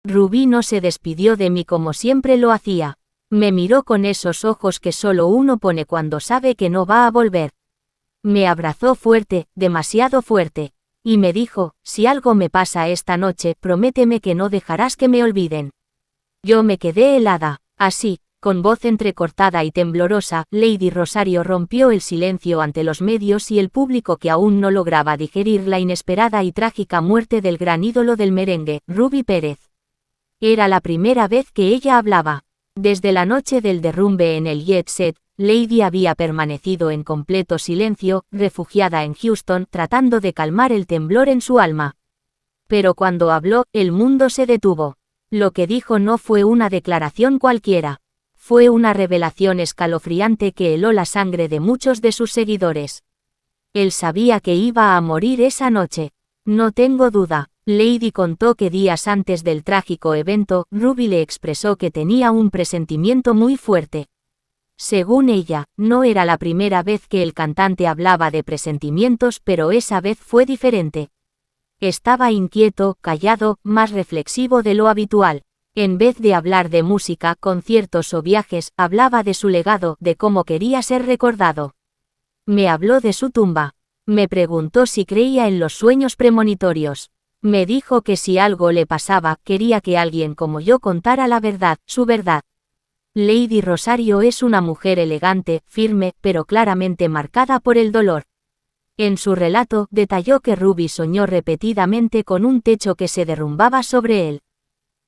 Ruby no se despidió de mí como siempre lo hacía. Me miró con esos ojos que solo uno pone cuando sabe que no va a volver. Me abrazó fuerte, demasiado fuerte. Y me dijo, si algo me pasa esta noche, prométeme que no dejarás que me olviden. Yo me quedé helada. Así, con voz entrecortada y temblorosa, Lady Rosario rompió el silencio ante los medios y el público que aún no lograba digerir la inesperada y trágica muerte del gran ídolo del merengue, Ruby Pérez. Era la primera vez que ella hablaba. Desde la noche del derrumbe en el Jet Set, Lady había permanecido en completo silencio, refugiada en Houston, tratando de calmar el temblor en su alma. Pero cuando habló, el mundo se detuvo. Lo que dijo no fue una declaración cualquiera. Fue una revelación escalofriante que heló la sangre de muchos de sus seguidores. Él sabía que iba a morir esa noche. No tengo duda. Lady contó que días antes del trágico evento, Ruby le expresó que tenía un presentimiento muy fuerte. Según ella, no era la primera vez que el cantante hablaba de presentimientos, pero esa vez fue diferente. Estaba inquieto, callado, más reflexivo de lo habitual. En vez de hablar de música, conciertos o viajes, hablaba de su legado, de cómo quería ser recordado. Me habló de su tumba. Me preguntó si creía en los sueños premonitorios. Me dijo que si algo le pasaba, quería que alguien como yo contara la verdad, su verdad. Lady Rosario es una mujer elegante, firme, pero claramente marcada por el dolor. En su relato, detalló que Ruby soñó repetidamente con un techo que se derrumbaba sobre él.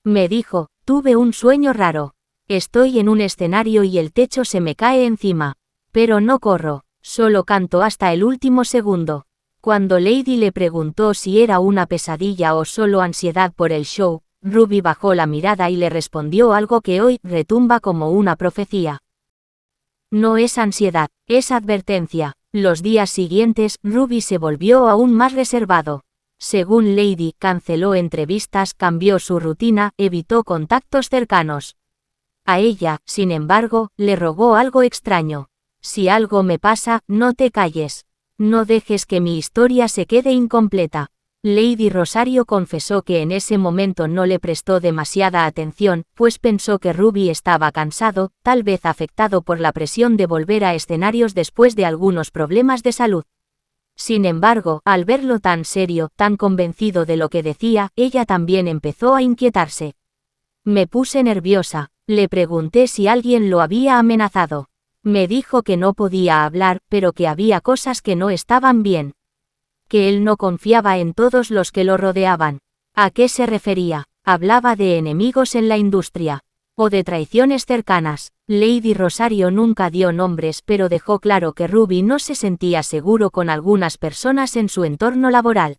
Me dijo, tuve un sueño raro. Estoy en un escenario y el techo se me cae encima. Pero no corro, solo canto hasta el último segundo. Cuando Lady le preguntó si era una pesadilla o solo ansiedad por el show, Ruby bajó la mirada y le respondió algo que hoy retumba como una profecía. No es ansiedad, es advertencia. Los días siguientes, Ruby se volvió aún más reservado. Según Lady, canceló entrevistas, cambió su rutina, evitó contactos cercanos. A ella, sin embargo, le rogó algo extraño. Si algo me pasa, no te calles. No dejes que mi historia se quede incompleta. Lady Rosario confesó que en ese momento no le prestó demasiada atención, pues pensó que Ruby estaba cansado, tal vez afectado por la presión de volver a escenarios después de algunos problemas de salud. Sin embargo, al verlo tan serio, tan convencido de lo que decía, ella también empezó a inquietarse. Me puse nerviosa, le pregunté si alguien lo había amenazado. Me dijo que no podía hablar, pero que había cosas que no estaban bien. Que él no confiaba en todos los que lo rodeaban. ¿A qué se refería? Hablaba de enemigos en la industria. O de traiciones cercanas. Lady Rosario nunca dio nombres, pero dejó claro que Ruby no se sentía seguro con algunas personas en su entorno laboral.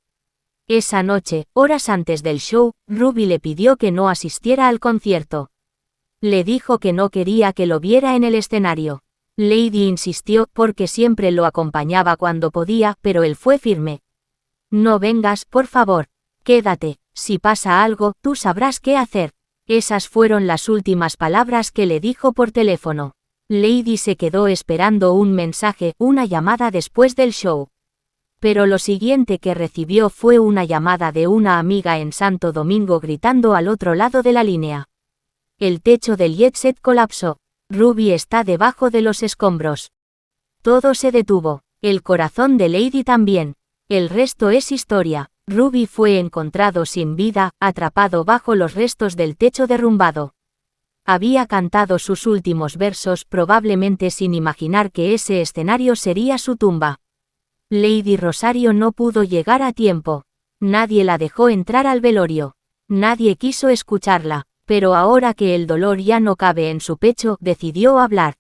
Esa noche, horas antes del show, Ruby le pidió que no asistiera al concierto. Le dijo que no quería que lo viera en el escenario. Lady insistió porque siempre lo acompañaba cuando podía, pero él fue firme. No vengas, por favor. Quédate. Si pasa algo, tú sabrás qué hacer. Esas fueron las últimas palabras que le dijo por teléfono. Lady se quedó esperando un mensaje, una llamada después del show. Pero lo siguiente que recibió fue una llamada de una amiga en Santo Domingo gritando al otro lado de la línea. El techo del Jet Set colapsó. Ruby está debajo de los escombros. Todo se detuvo. El corazón de Lady también. El resto es historia. Ruby fue encontrado sin vida, atrapado bajo los restos del techo derrumbado. Había cantado sus últimos versos probablemente sin imaginar que ese escenario sería su tumba. Lady Rosario no pudo llegar a tiempo. Nadie la dejó entrar al velorio. Nadie quiso escucharla. Pero ahora que el dolor ya no cabe en su pecho, decidió hablar.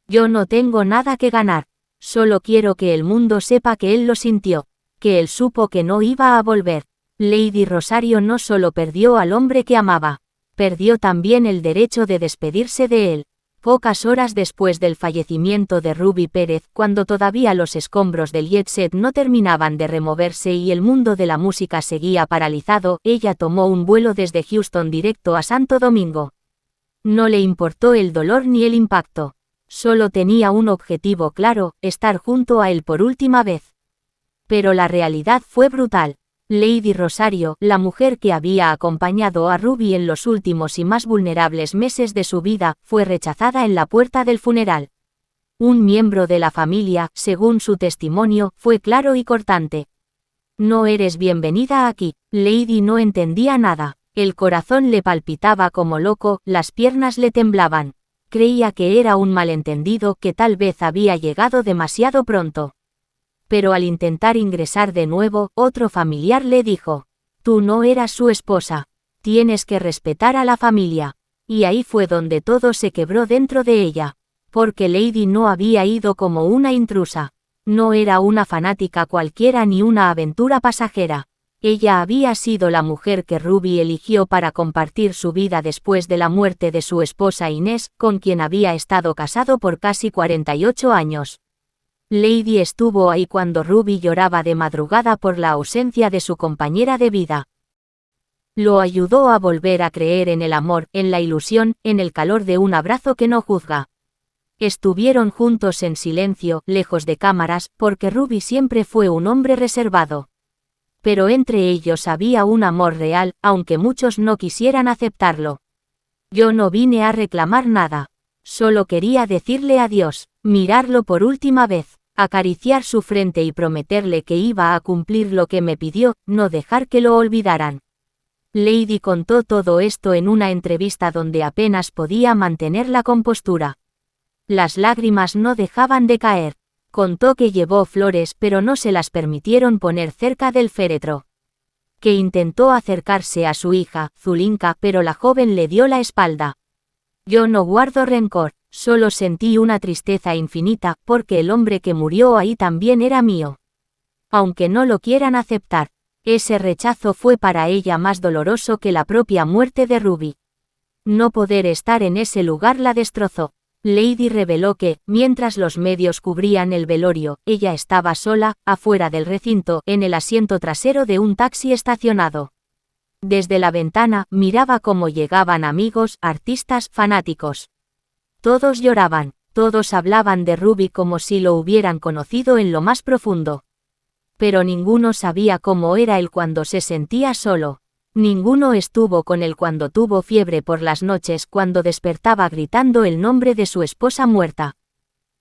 Yo no tengo nada que ganar. Solo quiero que el mundo sepa que él lo sintió. Que él supo que no iba a volver. Lady Rosario no solo perdió al hombre que amaba. Perdió también el derecho de despedirse de él. Pocas horas después del fallecimiento de Ruby Pérez, cuando todavía los escombros del Jet Set no terminaban de removerse y el mundo de la música seguía paralizado, ella tomó un vuelo desde Houston directo a Santo Domingo. No le importó el dolor ni el impacto. Solo tenía un objetivo claro, estar junto a él por última vez. Pero la realidad fue brutal. Lady Rosario, la mujer que había acompañado a Ruby en los últimos y más vulnerables meses de su vida, fue rechazada en la puerta del funeral. Un miembro de la familia, según su testimonio, fue claro y cortante. No eres bienvenida aquí. Lady no entendía nada. El corazón le palpitaba como loco, las piernas le temblaban. Creía que era un malentendido, que tal vez había llegado demasiado pronto. Pero al intentar ingresar de nuevo, otro familiar le dijo: «Tú no eras su esposa. Tienes que respetar a la familia». Y ahí fue donde todo se quebró dentro de ella. Porque Lady no había ido como una intrusa. No era una fanática cualquiera ni una aventura pasajera. Ella había sido la mujer que Ruby eligió para compartir su vida después de la muerte de su esposa Inés, con quien había estado casado por casi 48 años. Lady estuvo ahí cuando Ruby lloraba de madrugada por la ausencia de su compañera de vida. Lo ayudó a volver a creer en el amor, en la ilusión, en el calor de un abrazo que no juzga. Estuvieron juntos en silencio, lejos de cámaras, porque Ruby siempre fue un hombre reservado. Pero entre ellos había un amor real, aunque muchos no quisieran aceptarlo. Yo no vine a reclamar nada. Solo quería decirle adiós, mirarlo por última vez, acariciar su frente y prometerle que iba a cumplir lo que me pidió, no dejar que lo olvidaran. Lady contó todo esto en una entrevista donde apenas podía mantener la compostura. Las lágrimas no dejaban de caer. Contó que llevó flores pero no se las permitieron poner cerca del féretro. Que intentó acercarse a su hija, Zulinka, pero la joven le dio la espalda. Yo no guardo rencor, solo sentí una tristeza infinita, porque el hombre que murió ahí también era mío. Aunque no lo quieran aceptar, ese rechazo fue para ella más doloroso que la propia muerte de Ruby. No poder estar en ese lugar la destrozó. Lady reveló que, mientras los medios cubrían el velorio, ella estaba sola, afuera del recinto, en el asiento trasero de un taxi estacionado. Desde la ventana, miraba cómo llegaban amigos, artistas, fanáticos. Todos lloraban, todos hablaban de Ruby como si lo hubieran conocido en lo más profundo. Pero ninguno sabía cómo era él cuando se sentía solo. Ninguno estuvo con él cuando tuvo fiebre por las noches, cuando despertaba gritando el nombre de su esposa muerta.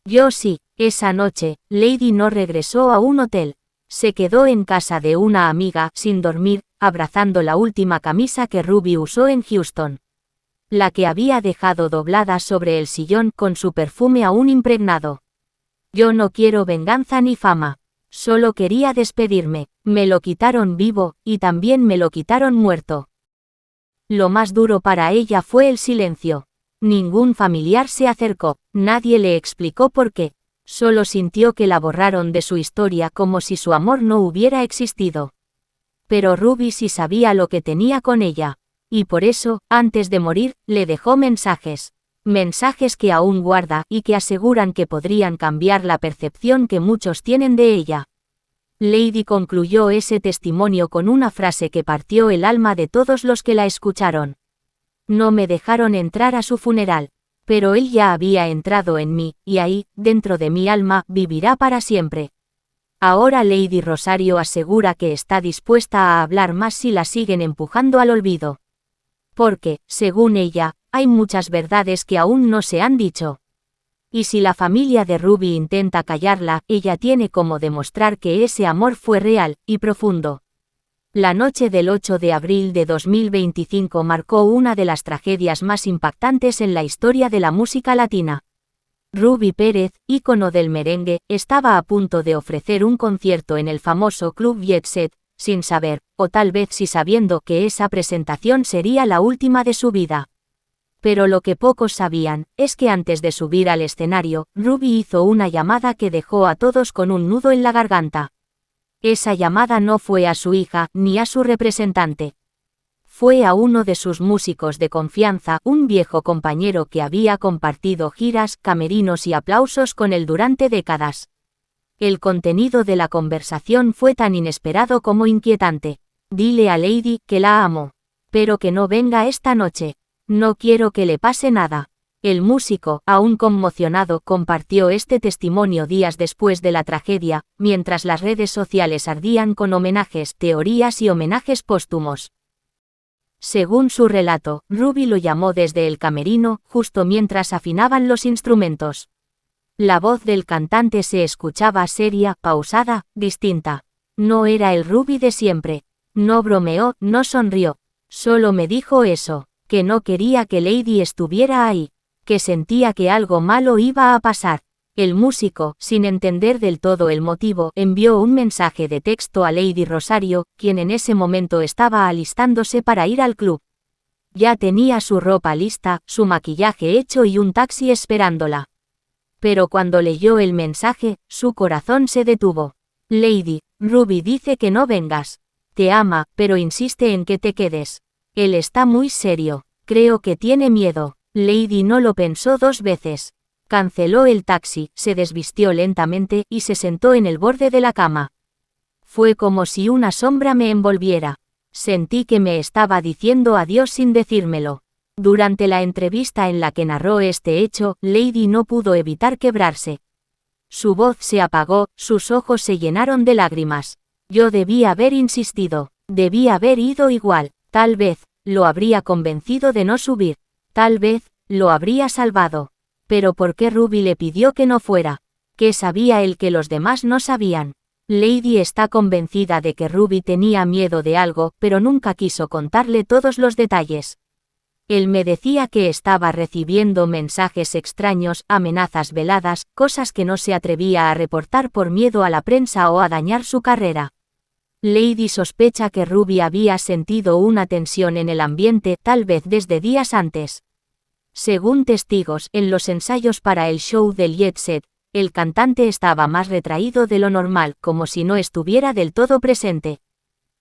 Yo sí. Esa noche, Lady no regresó a un hotel. Se quedó en casa de una amiga, sin dormir, abrazando la última camisa que Ruby usó en Houston. La que había dejado doblada sobre el sillón, con su perfume aún impregnado. Yo no quiero venganza ni fama. Solo quería despedirme. Me lo quitaron vivo, y también me lo quitaron muerto. Lo más duro para ella fue el silencio. Ningún familiar se acercó, nadie le explicó por qué. Solo sintió que la borraron de su historia como si su amor no hubiera existido. Pero Ruby sí sabía lo que tenía con ella. Y por eso, antes de morir, le dejó mensajes. Mensajes que aún guarda y que aseguran que podrían cambiar la percepción que muchos tienen de ella. Lady concluyó ese testimonio con una frase que partió el alma de todos los que la escucharon. No me dejaron entrar a su funeral, pero él ya había entrado en mí, y ahí, dentro de mi alma, vivirá para siempre. Ahora Lady Rosario asegura que está dispuesta a hablar más si la siguen empujando al olvido. Porque, según ella, hay muchas verdades que aún no se han dicho. Y si la familia de Ruby intenta callarla, ella tiene como demostrar que ese amor fue real y profundo. La noche del 8 de abril de 2025 marcó una de las tragedias más impactantes en la historia de la música latina. Ruby Pérez, ícono del merengue, estaba a punto de ofrecer un concierto en el famoso Club Jet Set, sin saber, o tal vez sí sabiendo, que esa presentación sería la última de su vida. Pero lo que pocos sabían, es que antes de subir al escenario, Ruby hizo una llamada que dejó a todos con un nudo en la garganta. Esa llamada no fue a su hija, ni a su representante. Fue a uno de sus músicos de confianza, un viejo compañero que había compartido giras, camerinos y aplausos con él durante décadas. El contenido de la conversación fue tan inesperado como inquietante. Dile a Lady que la amo. Pero que no venga esta noche. No quiero que le pase nada. El músico, aún conmocionado, compartió este testimonio días después de la tragedia, mientras las redes sociales ardían con homenajes, teorías y homenajes póstumos. Según su relato, Ruby lo llamó desde el camerino, justo mientras afinaban los instrumentos. La voz del cantante se escuchaba seria, pausada, distinta. No era el Ruby de siempre. No bromeó, no sonrió. Solo me dijo eso, que no quería que Lady estuviera ahí, que sentía que algo malo iba a pasar. El músico, sin entender del todo el motivo, envió un mensaje de texto a Lady Rosario, quien en ese momento estaba alistándose para ir al club. Ya tenía su ropa lista, su maquillaje hecho y un taxi esperándola. Pero cuando leyó el mensaje, su corazón se detuvo. Lady, Ruby dice que no vengas. Te ama, pero insiste en que te quedes. Él está muy serio. Creo que tiene miedo. Lady no lo pensó 2 veces. Canceló el taxi, se desvistió lentamente y se sentó en el borde de la cama. Fue como si una sombra me envolviera. Sentí que me estaba diciendo adiós sin decírmelo. Durante la entrevista en la que narró este hecho, Lady no pudo evitar quebrarse. Su voz se apagó, sus ojos se llenaron de lágrimas. Yo debía haber insistido, debía haber ido igual, tal vez, lo habría convencido de no subir, tal vez, lo habría salvado. Pero ¿por qué Ruby le pidió que no fuera? ¿Qué sabía él que los demás no sabían? Lady está convencida de que Ruby tenía miedo de algo, pero nunca quiso contarle todos los detalles. Él me decía que estaba recibiendo mensajes extraños, amenazas veladas, cosas que no se atrevía a reportar por miedo a la prensa o a dañar su carrera. Lady sospecha que Ruby había sentido una tensión en el ambiente, tal vez desde días antes. Según testigos, en los ensayos para el show del Jet Set, el cantante estaba más retraído de lo normal, como si no estuviera del todo presente.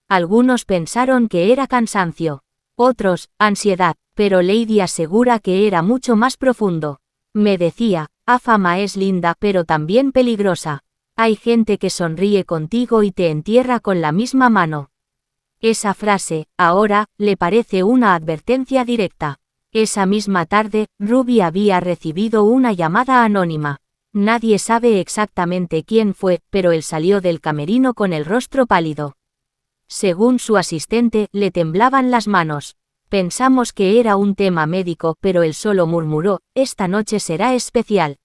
Algunos pensaron que era cansancio, otros, ansiedad, pero Lady asegura que era mucho más profundo. Me decía, Afama es linda pero también peligrosa. Hay gente que sonríe contigo y te entierra con la misma mano. Esa frase, ahora, le parece una advertencia directa. Esa misma tarde, Ruby había recibido una llamada anónima. Nadie sabe exactamente quién fue, pero él salió del camerino con el rostro pálido. Según su asistente, le temblaban las manos. Pensamos que era un tema médico, pero él solo murmuró, esta noche será especial.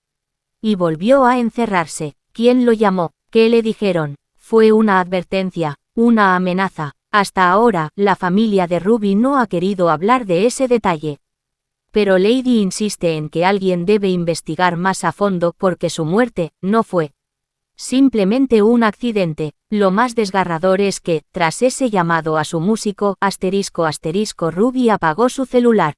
Y volvió a encerrarse. ¿Quién lo llamó? ¿Qué le dijeron? Fue una advertencia, una amenaza. Hasta ahora, la familia de Ruby no ha querido hablar de ese detalle. Pero Lady insiste en que alguien debe investigar más a fondo porque su muerte no fue simplemente un accidente. Lo más desgarrador es que, tras ese llamado a su músico, Ruby apagó su celular.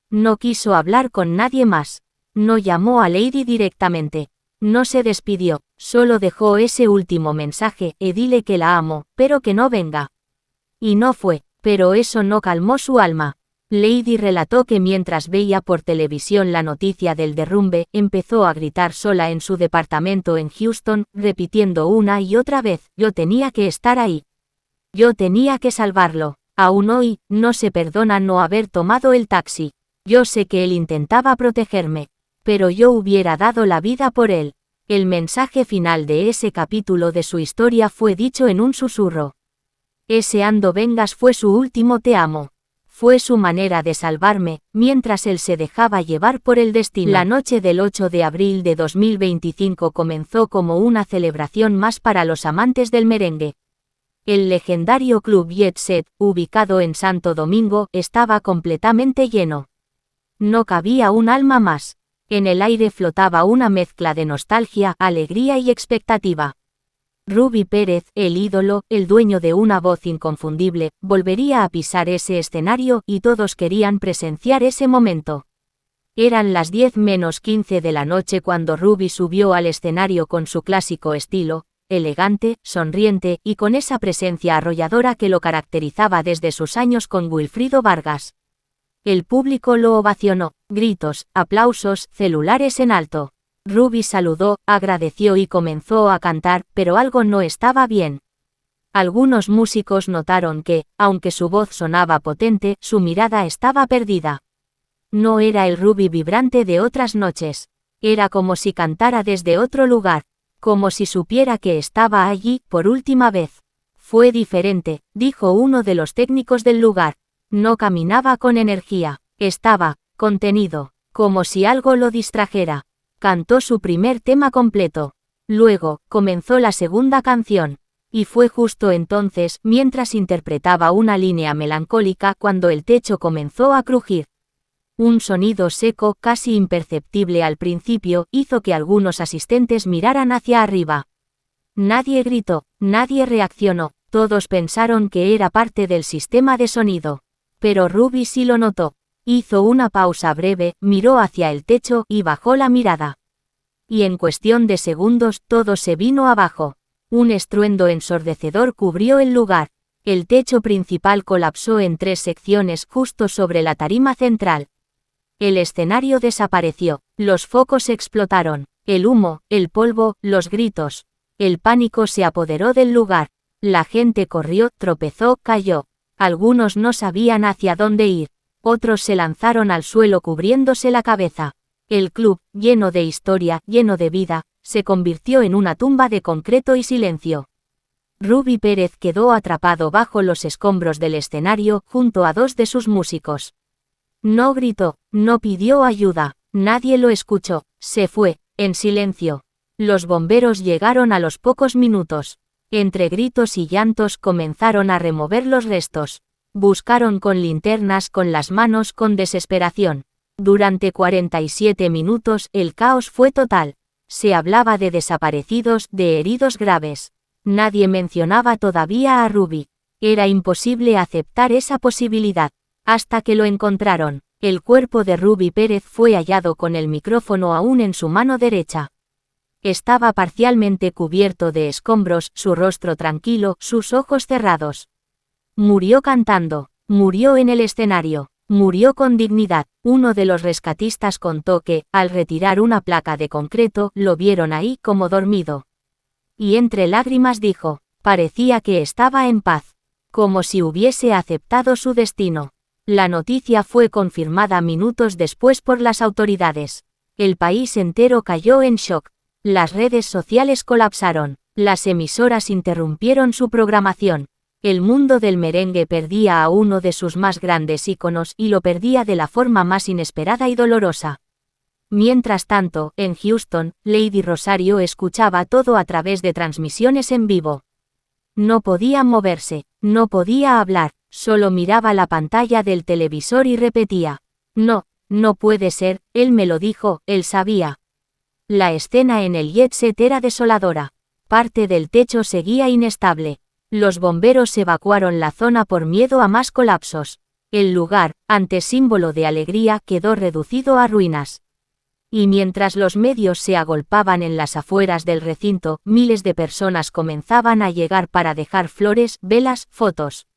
No quiso hablar con nadie más. No llamó a Lady directamente. No se despidió, solo dejó ese último mensaje, dile que la amo, pero que no venga. Y no fue, pero eso no calmó su alma. Lady relató que mientras veía por televisión la noticia del derrumbe, empezó a gritar sola en su departamento en Houston, repitiendo una y otra vez, yo tenía que estar ahí. Yo tenía que salvarlo. Aún hoy, no se perdona no haber tomado el taxi. Yo sé que él intentaba protegerme, pero yo hubiera dado la vida por él. El mensaje final de ese capítulo de su historia fue dicho en un susurro. Ese ando vengas fue su último te amo. Fue su manera de salvarme, mientras él se dejaba llevar por el destino. La noche del 8 de abril de 2025 comenzó como una celebración más para los amantes del merengue. El legendario Club Jet Set, ubicado en Santo Domingo, estaba completamente lleno. No cabía un alma más. En el aire flotaba una mezcla de nostalgia, alegría y expectativa. Ruby Pérez, el ídolo, el dueño de una voz inconfundible, volvería a pisar ese escenario y todos querían presenciar ese momento. Eran las 10:15 de la noche cuando Ruby subió al escenario con su clásico estilo, elegante, sonriente y con esa presencia arrolladora que lo caracterizaba desde sus años con Wilfrido Vargas. El público lo ovacionó, gritos, aplausos, celulares en alto. Ruby saludó, agradeció y comenzó a cantar, pero algo no estaba bien. Algunos músicos notaron que, aunque su voz sonaba potente, su mirada estaba perdida. No era el Ruby vibrante de otras noches. Era como si cantara desde otro lugar, como si supiera que estaba allí por última vez. Fue diferente, dijo uno de los técnicos del lugar. No caminaba con energía, estaba contenido, como si algo lo distrajera. Cantó su primer tema completo. Luego, comenzó la segunda canción. Y fue justo entonces, mientras interpretaba una línea melancólica, cuando el techo comenzó a crujir. Un sonido seco, casi imperceptible al principio, hizo que algunos asistentes miraran hacia arriba. Nadie gritó, nadie reaccionó, todos pensaron que era parte del sistema de sonido. Pero Ruby sí lo notó. Hizo una pausa breve, miró hacia el techo y bajó la mirada. Y en cuestión de segundos todo se vino abajo. Un estruendo ensordecedor cubrió el lugar. El techo principal colapsó en 3 secciones justo sobre la tarima central. El escenario desapareció, los focos explotaron, el humo, el polvo, los gritos. El pánico se apoderó del lugar. La gente corrió, tropezó, cayó. Algunos no sabían hacia dónde ir. Otros se lanzaron al suelo cubriéndose la cabeza. El club, lleno de historia, lleno de vida, se convirtió en una tumba de concreto y silencio. Ruby Pérez quedó atrapado bajo los escombros del escenario, junto a 2 de sus músicos. No gritó, no pidió ayuda, nadie lo escuchó, se fue, en silencio. Los bomberos llegaron a los pocos minutos. Entre gritos y llantos comenzaron a remover los restos. Buscaron con linternas, con las manos, con desesperación. Durante 47 minutos el caos fue total. Se hablaba de desaparecidos, de heridos graves. Nadie mencionaba todavía a Ruby. Era imposible aceptar esa posibilidad. Hasta que lo encontraron. El cuerpo de Ruby Pérez fue hallado con el micrófono aún en su mano derecha. Estaba parcialmente cubierto de escombros, su rostro tranquilo, sus ojos cerrados. Murió cantando, murió en el escenario, murió con dignidad. Uno de los rescatistas contó que, al retirar una placa de concreto, lo vieron ahí como dormido. Y entre lágrimas dijo, parecía que estaba en paz, como si hubiese aceptado su destino. La noticia fue confirmada minutos después por las autoridades. El país entero cayó en shock. Las redes sociales colapsaron. Las emisoras interrumpieron su programación. El mundo del merengue perdía a uno de sus más grandes íconos y lo perdía de la forma más inesperada y dolorosa. Mientras tanto, en Houston, Lady Rosario escuchaba todo a través de transmisiones en vivo. No podía moverse, no podía hablar, solo miraba la pantalla del televisor y repetía: no, no puede ser, él me lo dijo, él sabía. La escena en el jet set era desoladora. Parte del techo seguía inestable. Los bomberos evacuaron la zona por miedo a más colapsos. El lugar, antes símbolo de alegría, quedó reducido a ruinas. Y mientras los medios se agolpaban en las afueras del recinto, miles de personas comenzaban a llegar para dejar flores, velas, fotos.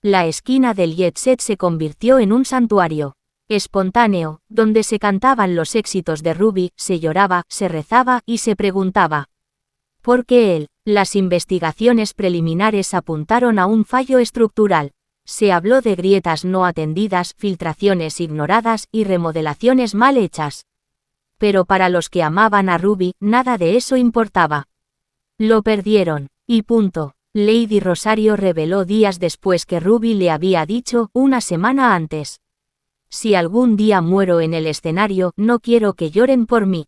La esquina del jet set se convirtió en un santuario espontáneo, donde se cantaban los éxitos de Ruby, se lloraba, se rezaba y se preguntaba: ¿por qué él? Las investigaciones preliminares apuntaron a un fallo estructural. Se habló de grietas no atendidas, filtraciones ignoradas y remodelaciones mal hechas. Pero para los que amaban a Ruby, nada de eso importaba. Lo perdieron, y punto. Lady Rosario reveló días después que Ruby le había dicho, una semana antes: si algún día muero en el escenario, no quiero que lloren por mí.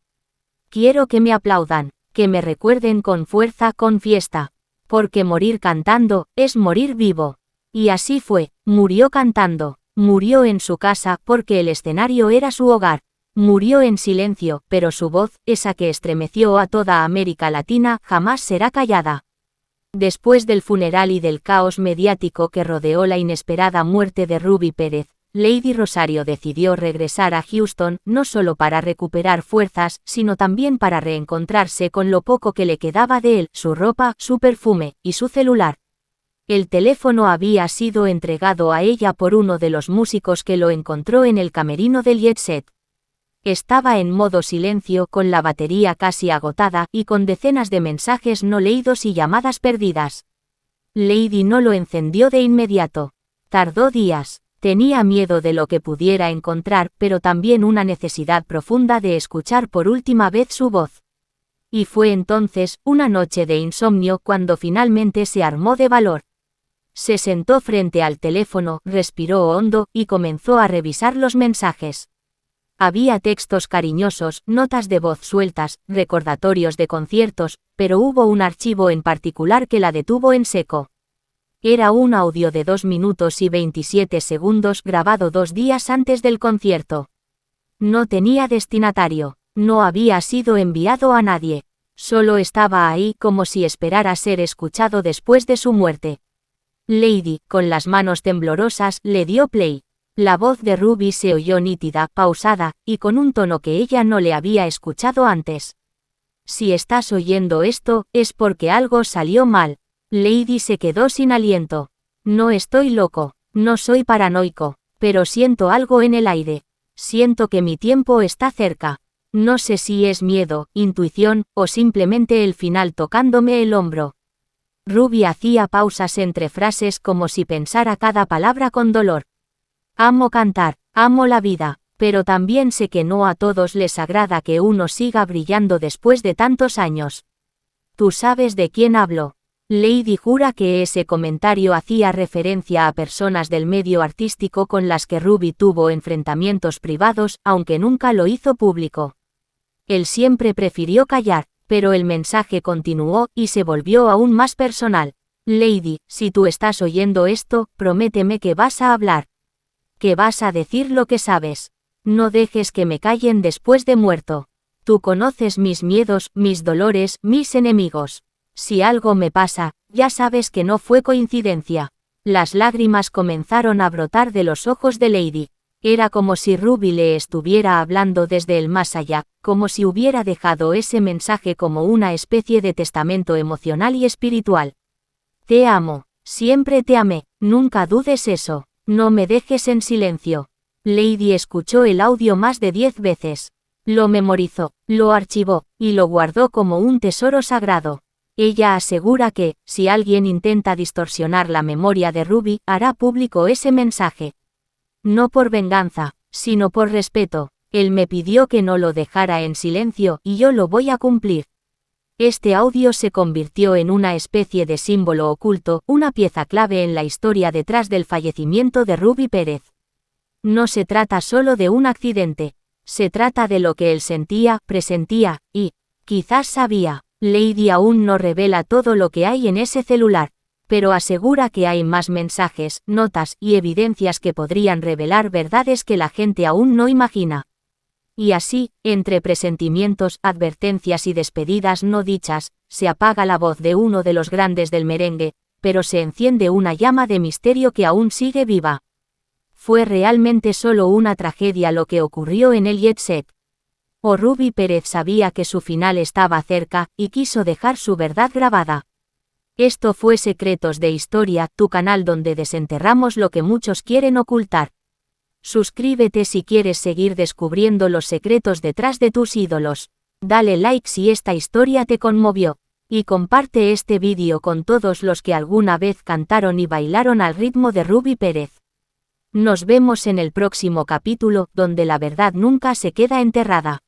Quiero que me aplaudan, que me recuerden con fuerza, con fiesta. Porque morir cantando, es morir vivo. Y así fue, murió cantando, murió en su casa, porque el escenario era su hogar. Murió en silencio, pero su voz, esa que estremeció a toda América Latina, jamás será callada. Después del funeral y del caos mediático que rodeó la inesperada muerte de Ruby Pérez, Lady Rosario decidió regresar a Houston, no solo para recuperar fuerzas, sino también para reencontrarse con lo poco que le quedaba de él, su ropa, su perfume, y su celular. El teléfono había sido entregado a ella por uno de los músicos que lo encontró en el camerino del jet set. Estaba en modo silencio, con la batería casi agotada, y con decenas de mensajes no leídos y llamadas perdidas. Lady no lo encendió de inmediato. Tardó días. Tenía miedo de lo que pudiera encontrar, pero también una necesidad profunda de escuchar por última vez su voz. Y fue entonces, una noche de insomnio, cuando finalmente se armó de valor. Se sentó frente al teléfono, respiró hondo, y comenzó a revisar los mensajes. Había textos cariñosos, notas de voz sueltas, recordatorios de conciertos, pero hubo un archivo en particular que la detuvo en seco. Era un audio de 2 minutos y 27 segundos grabado 2 días antes del concierto. No tenía destinatario, no había sido enviado a nadie. Solo estaba ahí como si esperara ser escuchado después de su muerte. Lady, con las manos temblorosas, le dio play. La voz de Ruby se oyó nítida, pausada, y con un tono que ella no le había escuchado antes. Si estás oyendo esto, es porque algo salió mal. Lady se quedó sin aliento. No estoy loco, no soy paranoico, pero siento algo en el aire. Siento que mi tiempo está cerca. No sé si es miedo, intuición, o simplemente el final tocándome el hombro. Ruby hacía pausas entre frases como si pensara cada palabra con dolor. Amo cantar, amo la vida, pero también sé que no a todos les agrada que uno siga brillando después de tantos años. ¿Tú sabes de quién hablo? Lady jura que ese comentario hacía referencia a personas del medio artístico con las que Ruby tuvo enfrentamientos privados, aunque nunca lo hizo público. Él siempre prefirió callar, pero el mensaje continuó y se volvió aún más personal. Lady, si tú estás oyendo esto, prométeme que vas a hablar. Que vas a decir lo que sabes. No dejes que me callen después de muerto. Tú conoces mis miedos, mis dolores, mis enemigos. Si algo me pasa, ya sabes que no fue coincidencia. Las lágrimas comenzaron a brotar de los ojos de Lady. Era como si Ruby le estuviera hablando desde el más allá, como si hubiera dejado ese mensaje como una especie de testamento emocional y espiritual. Te amo, siempre te amé, nunca dudes eso, no me dejes en silencio. Lady escuchó el audio más de 10 veces. Lo memorizó, lo archivó, y lo guardó como un tesoro sagrado. Ella asegura que, si alguien intenta distorsionar la memoria de Ruby, hará público ese mensaje. No por venganza, sino por respeto. Él me pidió que no lo dejara en silencio y yo lo voy a cumplir. Este audio se convirtió en una especie de símbolo oculto, una pieza clave en la historia detrás del fallecimiento de Ruby Pérez. No se trata solo de un accidente, se trata de lo que él sentía, presentía, y, quizás sabía. Lady aún no revela todo lo que hay en ese celular, pero asegura que hay más mensajes, notas y evidencias que podrían revelar verdades que la gente aún no imagina. Y así, entre presentimientos, advertencias y despedidas no dichas, se apaga la voz de uno de los grandes del merengue, pero se enciende una llama de misterio que aún sigue viva. ¿Fue realmente solo una tragedia lo que ocurrió en el Jet Set? ¿O Ruby Pérez sabía que su final estaba cerca y quiso dejar su verdad grabada? Esto fue Secretos de Historia, tu canal donde desenterramos lo que muchos quieren ocultar. Suscríbete si quieres seguir descubriendo los secretos detrás de tus ídolos. Dale like si esta historia te conmovió. Y comparte este vídeo con todos los que alguna vez cantaron y bailaron al ritmo de Ruby Pérez. Nos vemos en el próximo capítulo, donde la verdad nunca se queda enterrada.